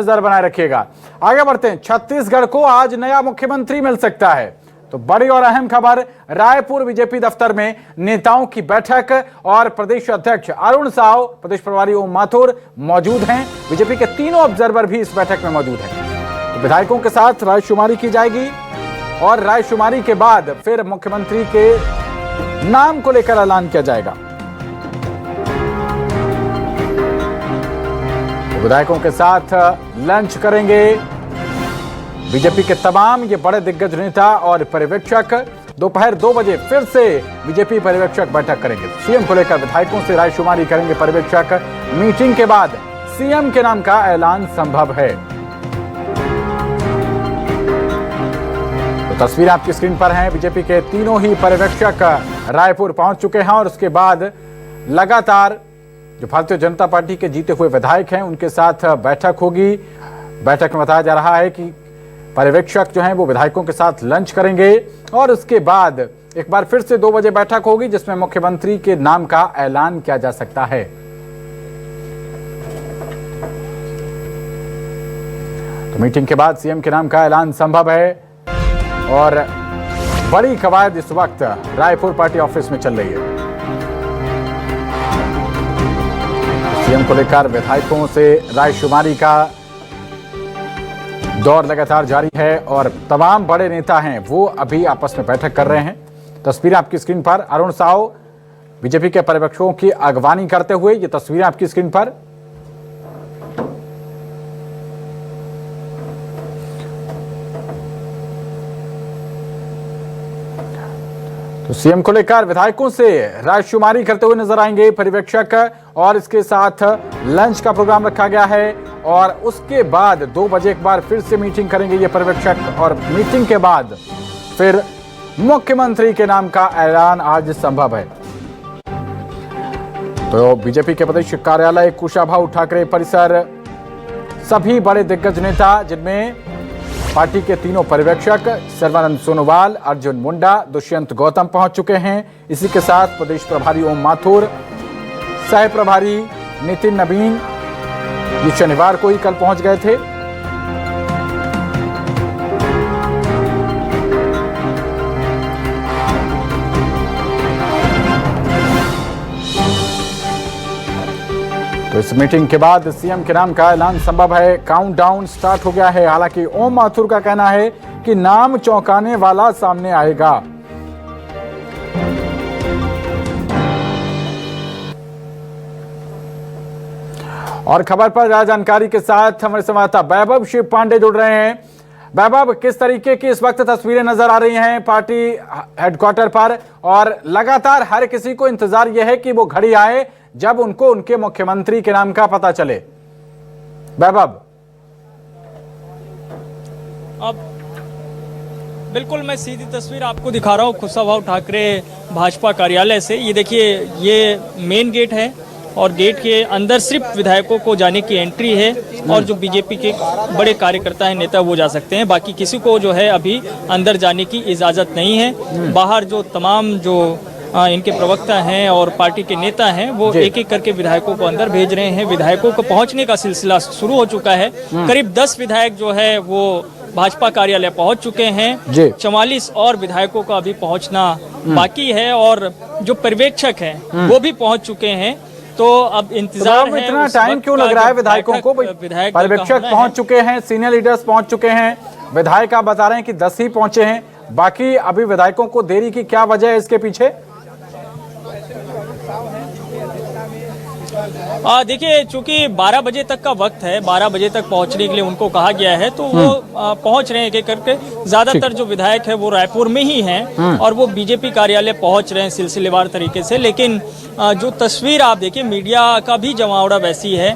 नजर बनाए रखिएगा। आगे बढ़ते हैं, छत्तीसगढ़ को आज नया मुख्यमंत्री मिल सकता है। तो बड़ी और अहम खबर, रायपुर बीजेपी दफ्तर में नेताओं की बैठक और प्रदेश अध्यक्ष अरुण साव, प्रदेश प्रभारी ओम माथुर मौजूद हैं। बीजेपी के तीनों ऑब्जर्वर भी इस बैठक में मौजूद हैं। तो विधायकों के साथ रायशुमारी की जाएगी और रायशुमारी के बाद फिर मुख्यमंत्री के नाम को लेकर ऐलान किया जाएगा। विधायकों के साथ लंच करेंगे बीजेपी के तमाम ये बड़े दिग्गज नेता और पर्यवेक्षक। दोपहर 2 बजे फिर से बीजेपी पर्यवेक्षक बैठक करेंगे। सीएम को लेकर विधायकों से रायशुमारी करेंगे पर्यवेक्षक। मीटिंग के बाद सीएम के नाम का ऐलान संभव है। तो तस्वीर आपकी स्क्रीन पर है। बीजेपी के तीनों ही पर्यवेक्षक रायपुर पहुंच चुके हैं और उसके बाद लगातार जो भारतीय जनता पार्टी के जीते हुए विधायक हैं उनके साथ बैठक होगी। बैठक में बताया जा रहा है कि पर्यवेक्षक जो हैं वो विधायकों के साथ लंच करेंगे और उसके बाद एक बार फिर से 2 बजे बैठक होगी जिसमें मुख्यमंत्री के नाम का ऐलान किया जा सकता है। तो मीटिंग के बाद सीएम के नाम का ऐलान संभव है और बड़ी कवायद इस वक्त रायपुर पार्टी ऑफिस में चल रही है। सीएम को लेकर विधायकों से रायशुमारी का दौर लगातार जारी है और तमाम बड़े नेता हैं वो अभी आपस में बैठक कर रहे हैं। तस्वीरें आपकी स्क्रीन पर, अरुण साव बीजेपी के पर्यवेक्षकों की अगवानी करते हुए ये तस्वीरें आपकी स्क्रीन पर। तो सीएम को लेकर विधायकों से रायशुमारी करते हुए नजर आएंगे पर्यवेक्षक और इसके साथ लंच का प्रोग्राम रखा गया है और उसके बाद 2 बजे एक बार फिर से मीटिंग करेंगे ये पर्यवेक्षक और मीटिंग के बाद फिर मुख्यमंत्री के नाम का ऐलान आज संभव है। तो बीजेपी के प्रदेश कार्यालय कुशाभाऊ ठाकरे परिसर सभी बड़े दिग्गज नेता जिनमें पार्टी के तीनों पर्यवेक्षक सर्बानंद सोनोवाल, अर्जुन मुंडा, दुष्यंत गौतम पहुंच चुके हैं। इसी के साथ प्रदेश प्रभारी ओम माथुर, सह प्रभारी नितिन नवीन ये शनिवार को ही कल पहुंच गए थे। तो इस मीटिंग के बाद सीएम के नाम का ऐलान संभव है। काउंटडाउन स्टार्ट हो गया है। हालांकि ओम माथुर का कहना है कि नाम चौंकाने वाला सामने आएगा। और खबर पर ज्यादा जानकारी के साथ हमारे संवाददाता वैभव शिव पांडे जुड़ रहे हैं। वैभव, किस तरीके की इस वक्त तस्वीरें नजर आ रही हैं पार्टी हेडक्वार्टर पर और लगातार हर किसी को इंतजार यह है कि वो घड़ी आए जब उनको उनके मुख्यमंत्री के नाम का पता चले। वैभव, अब बिल्कुल मैं सीधी तस्वीर आपको दिखा रहा हूँ कुशाभाऊ ठाकरे भाजपा कार्यालय से। ये देखिए, ये मेन गेट है और गेट के अंदर सिर्फ विधायकों को जाने की एंट्री है और जो बीजेपी के बड़े कार्यकर्ता हैं, नेता, वो जा सकते हैं। बाकी किसी को जो है अभी अंदर जाने की इजाज़त नहीं है। बाहर जो तमाम जो इनके प्रवक्ता हैं और पार्टी के नेता हैं वो एक एक करके विधायकों को अंदर भेज रहे हैं। विधायकों को पहुंचने का सिलसिला शुरू हो चुका है। करीब 10 विधायक जो है वो भाजपा कार्यालय पहुंच चुके हैं। 44 और विधायकों का अभी पहुंचना बाकी है और जो पर्यवेक्षक हैं वो भी पहुंच चुके हैं। तो अब इंतजार है। इतना टाइम क्यों लग रहा है विधायकों को? पर्यवेक्षक पहुंच चुके हैं, सीनियर लीडर्स पहुंच चुके हैं, विधायक आप बता रहे हैं कि 10 ही पहुंचे हैं, बाकी अभी विधायकों को देरी की क्या वजह है इसके पीछे? देखिए, चूंकि 12 बजे तक का वक्त है, 12 बजे तक पहुंचने के लिए उनको कहा गया है, तो वो पहुंच रहे हैं एक करके। ज्यादातर जो विधायक है वो रायपुर में ही हैं और वो बीजेपी कार्यालय पहुंच रहे हैं सिलसिलेवार तरीके से। लेकिन जो तस्वीर आप देखिए, मीडिया का भी जमावड़ा वैसी है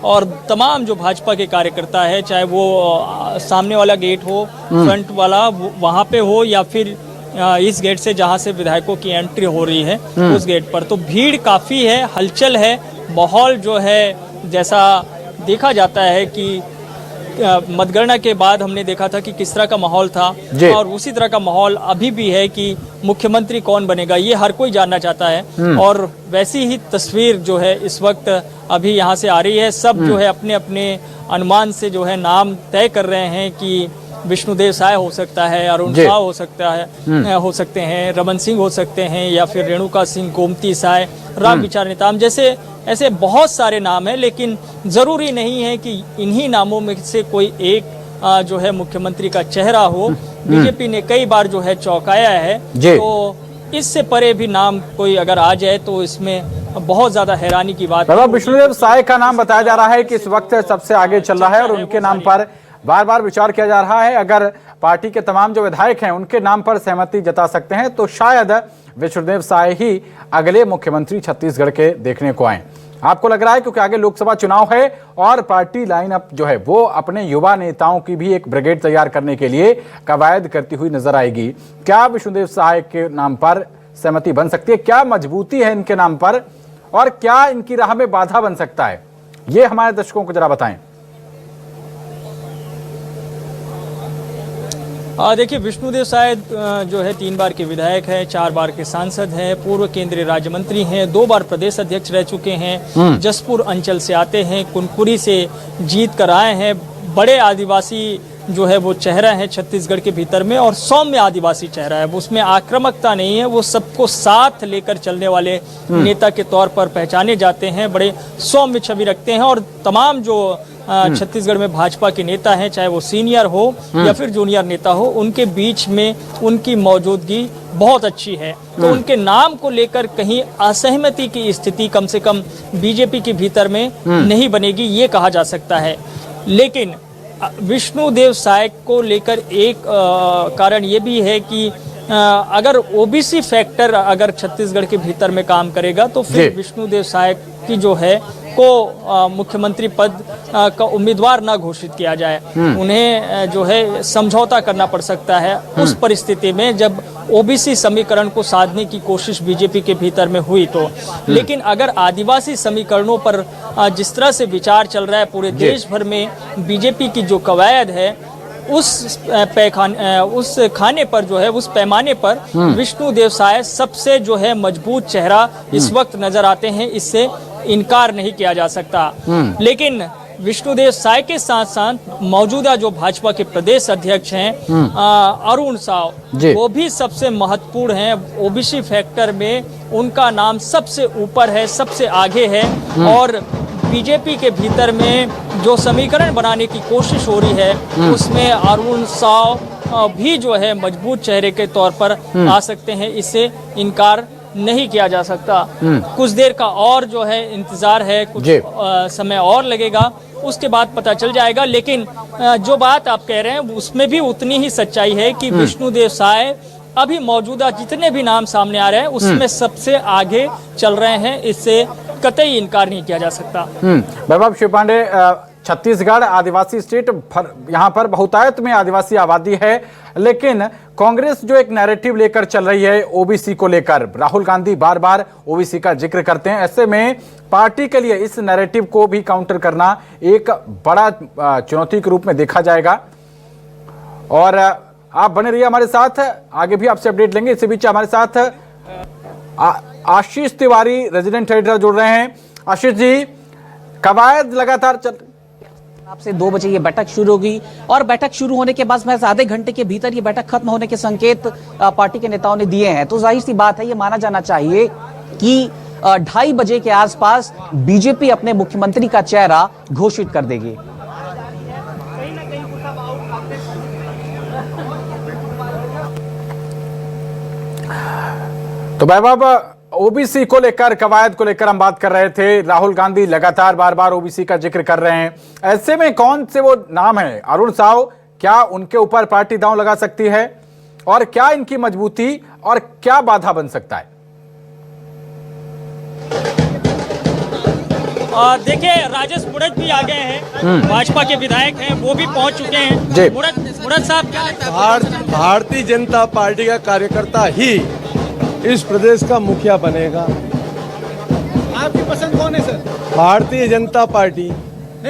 और तमाम जो भाजपा के कार्यकर्ता है, चाहे वो सामने वाला गेट हो, फ्रंट वाला वहां पे हो या फिर इस गेट से जहां से विधायकों की एंट्री हो रही है उस गेट पर, तो भीड़ काफी है, हलचल है। माहौल जो है जैसा देखा जाता है कि मतगणना के बाद हमने देखा था कि किस तरह का माहौल था, और उसी तरह का माहौल अभी भी है कि मुख्यमंत्री कौन बनेगा ये हर कोई जानना चाहता है। और वैसी ही तस्वीर जो है इस वक्त अभी यहाँ से आ रही है। सब जो है अपने अपने अनुमान से जो है नाम तय कर रहे हैं कि विष्णुदेव साय हो सकता है, अरुण साव हो सकता है, हो सकते हैं, रमन सिंह हो सकते हैं, या फिर रेणुका सिंह, गोमती साय, राम विचार नेताम, जैसे ऐसे बहुत सारे नाम हैं। लेकिन जरूरी नहीं है कि इन्हीं नामों में से कोई एक जो है मुख्यमंत्री का चेहरा हो। बीजेपी ने कई बार जो है चौंकाया है, तो इससे परे भी नाम कोई अगर आ जाए तो इसमें बहुत ज्यादा हैरानी की बात है। विष्णुदेव साय का नाम बताया जा रहा है कि इस वक्त सबसे आगे चल रहा है और उनके नाम पर बार बार विचार किया जा रहा है। अगर पार्टी के तमाम जो विधायक हैं उनके नाम पर सहमति जता सकते हैं तो शायद विष्णुदेव साय ही अगले मुख्यमंत्री छत्तीसगढ़ के देखने को आए। आपको लग रहा है क्योंकि आगे लोकसभा चुनाव है और पार्टी लाइनअप जो है वो अपने युवा नेताओं की भी एक ब्रिगेड तैयार करने के लिए कवायद करती हुई नजर आएगी। क्या विष्णुदेव साय के नाम पर सहमति बन सकती है? क्या मजबूती है इनके नाम पर और क्या इनकी राह में बाधा बन सकता है? ये हमारे दर्शकों को जरा बताएं। देखिए, विष्णुदेव साय जो है 3 बार के विधायक है, 4 बार के सांसद हैं, पूर्व केंद्रीय राज्य मंत्री हैं, 2 बार प्रदेश अध्यक्ष रह चुके हैं, जसपुर अंचल से आते हैं, कुनकुरी से जीत कर आए हैं, बड़े आदिवासी जो है वो चेहरा है छत्तीसगढ़ के भीतर में, और सौम्य आदिवासी चेहरा है। उसमें आक्रामकता नहीं है, वो सबको साथ लेकर चलने वाले नेता के तौर पर पहचाने जाते हैं, बड़े सौम्य छवि रखते हैं। और तमाम जो छत्तीसगढ़ में भाजपा के नेता हैं, चाहे वो सीनियर हो या फिर जूनियर नेता हो, उनके बीच में उनकी मौजूदगी बहुत अच्छी है। तो उनके नाम को लेकर कहीं असहमति की स्थिति कम से कम बीजेपी के भीतर में नहीं बनेगी, ये कहा जा सकता है। लेकिन विष्णुदेव साय को लेकर एक कारण ये भी है कि अगर ओबीसी फैक्टर अगर छत्तीसगढ़ के भीतर में काम करेगा तो फिर विष्णुदेव साय की जो है को मुख्यमंत्री पद का उम्मीदवार ना घोषित किया जाए, उन्हें जो है समझौता करना पड़ सकता है उस परिस्थिति में जब ओबीसी समीकरण को साधने की कोशिश बीजेपी के भीतर में हुई तो। लेकिन अगर आदिवासी समीकरणों पर जिस तरह से विचार चल रहा है पूरे देश भर में, बीजेपी की जो कवायद है उस खाने पर जो है, उस पैमाने पर विष्णुदेव साय सबसे जो है मजबूत चेहरा इस वक्त नजर आते हैं, इससे इनकार नहीं किया जा सकता। लेकिन विष्णुदेव साय के साथ साथ मौजूदा जो भाजपा के प्रदेश अध्यक्ष हैं अरुण साव, वो भी सबसे महत्वपूर्ण हैं। ओबीसी फैक्टर में उनका नाम सबसे ऊपर है, सबसे आगे है, और बीजेपी के भीतर में जो समीकरण बनाने की कोशिश हो रही है उसमें अरुण साव भी जो है मजबूत चेहरे के तौर पर आ सकते हैं, इससे इनकार नहीं किया जा सकता। कुछ देर का और जो है इंतजार है, कुछ समय और लगेगा, उसके बाद पता चल जाएगा। लेकिन जो बात आप कह रहे हैं उसमें भी उतनी ही सच्चाई है कि विष्णुदेव साय अभी मौजूदा जितने भी नाम सामने आ रहे हैं उसमें सबसे आगे चल रहे हैं, इससे कतई इनकार नहीं किया जा सकता। वैभव शिवपांडे, छत्तीसगढ़ आदिवासी स्टेट, यहाँ पर बहुतायत में आदिवासी आबादी है, लेकिन कांग्रेस जो एक नैरेटिव लेकर चल रही है ओबीसी को लेकर, राहुल गांधी बार बार ओबीसी का जिक्र करते हैं, ऐसे में पार्टी के लिए इस नैरेटिव को भी काउंटर करना एक बड़ा चुनौती के रूप में देखा जाएगा। और आप बने रहिए हमारे साथ, आगे भी आपसे अपडेट लेंगे। इसी बीच हमारे साथ आशीष तिवारी रेजिडेंट एडिटर जुड़ रहे हैं। आशीष जी, कवायद लगातार चल, आपसे 2 बजे ये बैठक शुरू होगी और बैठक शुरू होने के बाद महज आधे घंटे के भीतर ये बैठक खत्म होने के संकेत पार्टी के नेताओं ने दिए हैं। तो जाहिर सी बात है, ये माना जाना चाहिए कि 2:30 बजे के आसपास बीजेपी अपने मुख्यमंत्री का चेहरा घोषित कर देगी। तो वैभव, ओबीसी को लेकर, कवायद को लेकर हम बात कर रहे थे। राहुल गांधी लगातार बार बार ओबीसी का जिक्र कर रहे हैं, ऐसे में कौन से वो नाम है? अरुण साव, क्या उनके ऊपर पार्टी दांव लगा सकती है और क्या इनकी मजबूती और क्या बाधा बन सकता है? देखिए, राजेश मुड़त भी आ गए हैं, भाजपा के विधायक हैं, वो भी पहुंच चुके हैं। मुड़त साहब, क्या भारतीय जनता पार्टी का कार्यकर्ता ही इस प्रदेश का मुखिया बनेगा? आपकी पसंद कौन है सर? भारतीय जनता पार्टी।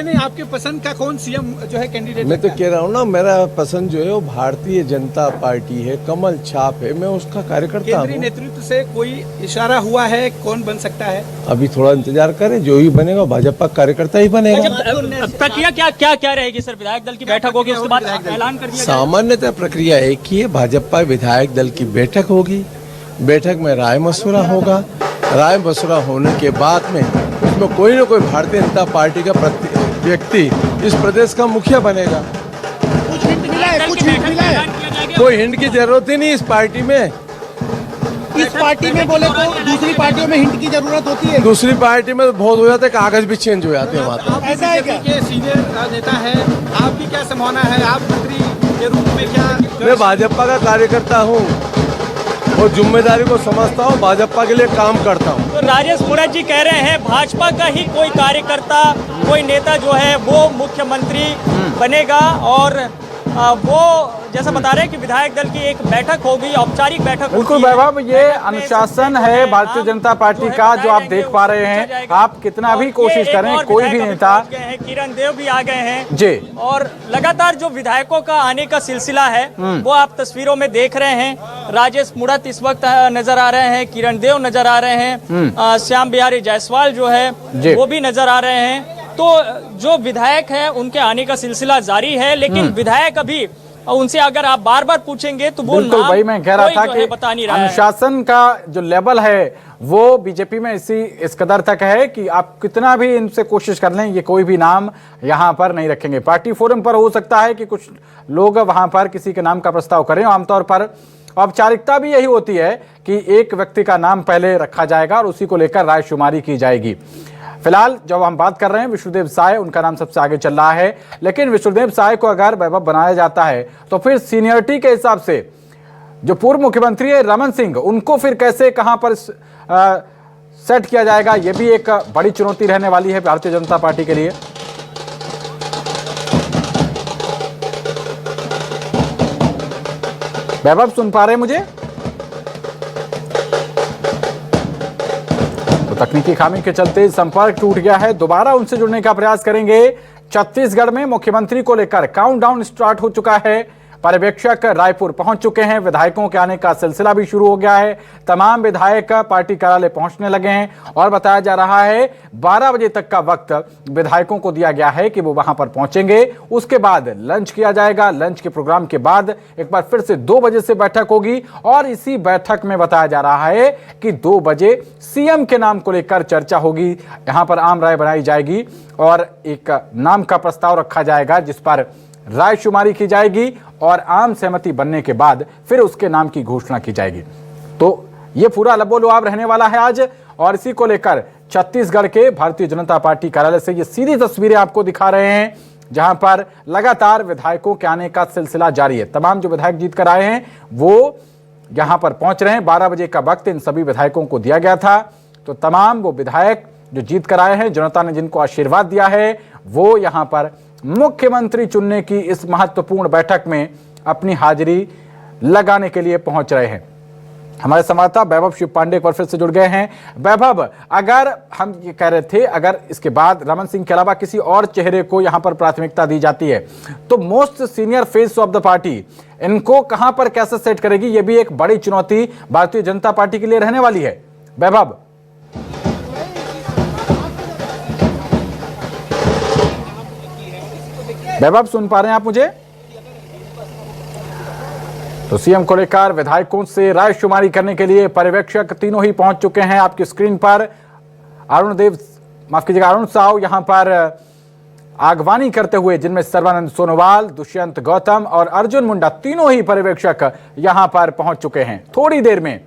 नहीं, आपके पसंद का कौन सीएम जो है कैंडिडेट? मैं तो कह रहा हूँ ना, मेरा पसंद जो है वो भारतीय जनता पार्टी है, कमल छाप है, मैं उसका कार्यकर्ता केंद्रीय हूँ। नेतृत्व से कोई इशारा हुआ है कौन बन सकता है? अभी थोड़ा इंतजार करें, जो ही बनेगा भाजपा कार्यकर्ता ही बनेगा। प्रक्रिया क्या रहेगी सर? विधायक दल की बैठक होगी, उसके बाद ऐलान कर दिया जाएगा? सामान्यतः प्रक्रिया एक ही है, भाजपा विधायक दल की बैठक होगी, बैठक में राय मशवरा होगा, राय मशवरा होने के बाद में उसमें कोई ना कोई भारतीय जनता पार्टी का व्यक्ति इस प्रदेश का मुखिया बनेगा। कुछ हिंट मिला है? कुछ हिंट मिला है? कोई हिंट की जरूरत ही नहीं इस पार्टी में। इस पार्टी में बोले तो दूसरी पार्टियों में हिंट की जरूरत होती है। दूसरी पार्टी में बहुत हो जाता है, कागज भी चेंज हो जाते हैं वहाँ तो। ऐसा है क्या? के सीनियर नेता है, आपकी क्या संभावना है? आप मंत्री के रूप में क्या? मैं भाजपा का कार्यकर्ता हूँ और जिम्मेदारी को समझता हूँ, भाजपा के लिए काम करता हूँ। तो राजेश मुड़ा जी कह रहे हैं भाजपा का ही कोई कार्यकर्ता, कोई नेता जो है वो मुख्यमंत्री बनेगा, और वो जैसा बता रहे हैं कि विधायक दल की एक बैठक होगी, औपचारिक बैठक। बिल्कुल वैभव, ये अनुशासन है भारतीय जनता पार्टी का जो आप देख पा रहे हैं। आप कितना भी कोशिश करें, कोई भी नेता, किरण देव भी आ गए हैं जी, और लगातार जो विधायकों का आने का सिलसिला है वो आप तस्वीरों में देख रहे हैं। राजेश मुड़त इस वक्त नजर आ रहे हैं, किरण देव नजर आ रहे हैं, श्याम बिहारी जायसवाल जो है वो भी नजर आ रहे हैं। तो जो विधायक है उनके आने का सिलसिला जारी है, लेकिन विधायक अभी उनसे अगर आप बार बार पूछेंगे तो वो बिल्कुल भाई, मैं कह रहा था कि बता नहीं रहा है। अनुशासन का जो लेवल है वो बीजेपी में इस कदर तक है कि आप कितना भी इनसे कोशिश कर लें, ये कोई भी नाम यहाँ पर नहीं रखेंगे। पार्टी फोरम पर हो सकता है कि कुछ लोग वहां पर किसी के नाम का प्रस्ताव करें। आमतौर पर औपचारिकता भी यही होती है कि एक व्यक्ति का नाम पहले रखा जाएगा और उसी को लेकर रायशुमारी की जाएगी। फिलहाल जब हम बात कर रहे हैं विष्णुदेव साय, उनका नाम सबसे आगे चल रहा है, लेकिन विष्णुदेव साय को अगर वैभव बनाया जाता है तो फिर सीनियरिटी के हिसाब से जो पूर्व मुख्यमंत्री है रमन सिंह, उनको फिर कैसे कहां पर सेट किया जाएगा, यह भी एक बड़ी चुनौती रहने वाली है भारतीय जनता पार्टी के लिए। वैभव सुन पा रहे हैं मुझे? तकनीकी खामी के चलते संपर्क टूट गया है, दोबारा उनसे जुड़ने का प्रयास करेंगे। छत्तीसगढ़ में मुख्यमंत्री को लेकर काउंटडाउन स्टार्ट हो चुका है, पर्यवेक्षक रायपुर पहुंच चुके हैं, विधायकों के आने का सिलसिला भी शुरू हो गया है, तमाम विधायक पार्टी कार्यालय पहुंचने लगे हैं और बताया जा रहा है 12 बजे तक का वक्त विधायकों को दिया गया है कि वो वहां पर पहुंचेंगे। उसके बाद लंच किया जाएगा, लंच के प्रोग्राम के बाद एक बार फिर से 2 बजे से बैठक होगी और इसी बैठक में बताया जा रहा है कि 2 बजे सीएम के नाम को लेकर चर्चा होगी, यहां पर आम राय बनाई जाएगी और एक नाम का प्रस्ताव रखा जाएगा जिस पर रायशुमारी की जाएगी और आम सहमति बनने के बाद फिर उसके नाम की घोषणा की जाएगी। तो ये पूरा लबोलुआब रहने वाला है आज, और इसी को लेकर छत्तीसगढ़ के भारतीय जनता पार्टी कार्यालय से ये सीधी तस्वीरें आपको दिखा रहे हैं, जहां पर लगातार विधायकों के आने का सिलसिला जारी है। तमाम जो विधायक जीत कर आए हैं वो यहां पर पहुंच रहे हैं। 12 बजे का वक्त इन सभी विधायकों को दिया गया था, तो तमाम वो विधायक जो जीत कर आए हैं, जनता ने जिनको आशीर्वाद दिया है, वो यहां पर मुख्यमंत्री चुनने की इस महत्वपूर्ण बैठक में अपनी हाजिरी लगाने के लिए पहुंच रहे हैं। हमारे संवाददाता वैभव शिव पांडे एक बार फिर से जुड़ गए हैं। वैभव, अगर हम ये कह रहे थे अगर इसके बाद रमन सिंह के अलावा किसी और चेहरे को यहां पर प्राथमिकता दी जाती है तो most senior face of the party इनको कहां पर कैसे सेट करेगी, ये भी एक बड़ी चुनौती भारतीय जनता पार्टी के लिए रहने वाली है। वैभव, वैभव सुन पा रहे हैं आप मुझे? तो सीएम को लेकर विधायकों से रायशुमारी करने के लिए पर्यवेक्षक तीनों ही पहुंच चुके हैं आपकी स्क्रीन पर। अरुण साव यहां पर आगवानी करते हुए, जिनमें सर्बानंद सोनोवाल, दुष्यंत गौतम और अर्जुन मुंडा तीनों ही पर्यवेक्षक यहां पर पहुंच चुके हैं। थोड़ी देर में